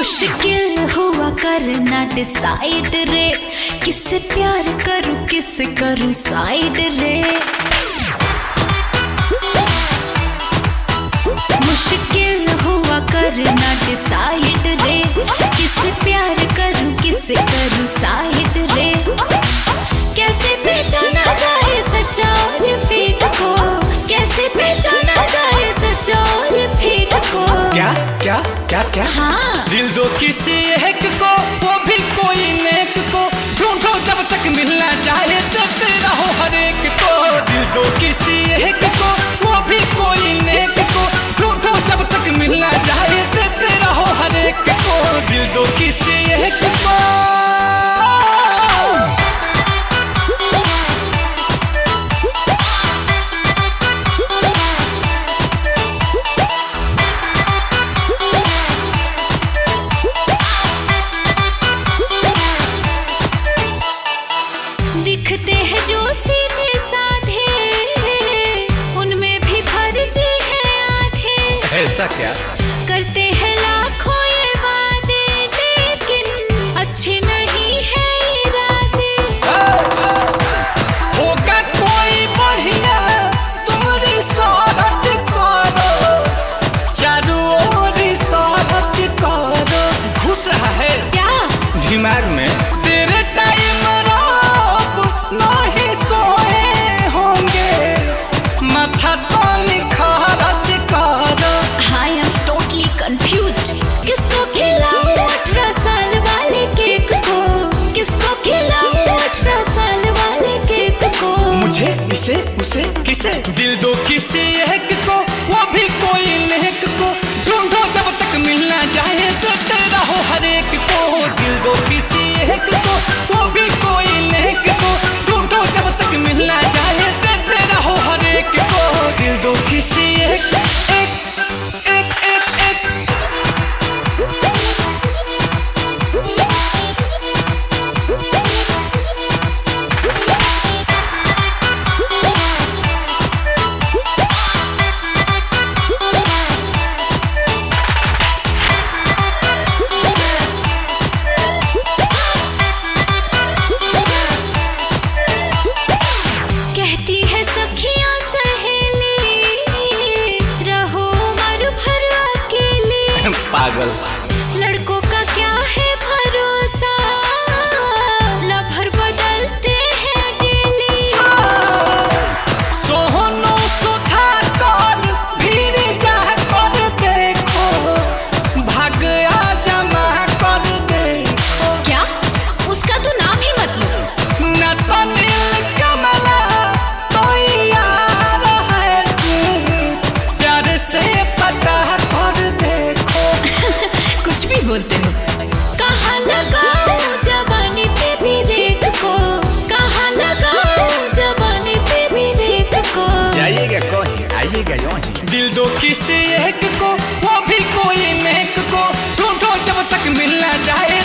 मुश्किल हुआ करना डिसाइड रे, किससे प्यार करूं किससे करूं साइड रे। मुश्किल हुआ करना डिसाइड रे, किससे प्यार करूं किससे करूं साइड रे। कैसे पहचाना जाए सच्चा और फेक को, कैसे पहचाना जाए सच्चा और फेक को। क्या क्या क्या क्या हाँ। दिल दो किसी एक को, वो भी कोई नेक को, ढूंढो जब तक मिलना चाहे देते रहो हर एक को। दिल दो किसी एक को, वो भी कोई नेक को, ढूंढो जब तक मिलना चाहे देते रहो हर एक को। दिल दो किसी एक को। दिखते हैं जो सीधे साधे, उनमें भी फर्जी है आधे। ऐसा क्या? करते हैं लाखों ये वादे, लेकिन अच्छे नहीं है इरादे। होगा कोई बढ़िया तुम रिसर्च करो, चारों ओर रिसर्च करो। घुस रहा है क्या दिमाग में? तेरे टाइम नहीं सोए होंगे, माथा तो निखारच करो। I am totally confused। किसको खिलाऊं 18 साल वाले केक को, किसको खिलाऊं 18 साल वाले केक को। मुझे इसे उसे किसे? दिल दो किसी एक को, वो भी कोई नेक को, ढूंढो जब तक मिलना चाहे देते रहो हर एक को। दिल दो किसी एक को, वो भी कोई नेक को, ढूंढो जब तक मिलना चाहे देते रहो हर एक को। दिल दो किसी एक एक एक एक एक। कहती है सखियां सहेली, रहो मर भर अकेली। पागल लड़कों का क्या है भरोसा, लभर बदलते हैं डेली। सोहनो सुधा कर भीड़ जा कर देखो, भाग आ जमा कर देखो। क्या उसका तो नाम ही मत लो। न तो नील कमला तो यार है तू, प्यार से पता कर देखो। कुछ भी बोलते हो। कहाँ लगाऊं जवानी पे भी रेत को, कहाँ लगाऊं जवानी पे भी रेत को। जाइएगा कहीं आइएगा यहीं। दिल दो किसी एक को, वो भी कोई नेक को, ढूंढो जब तक मिलना चाहे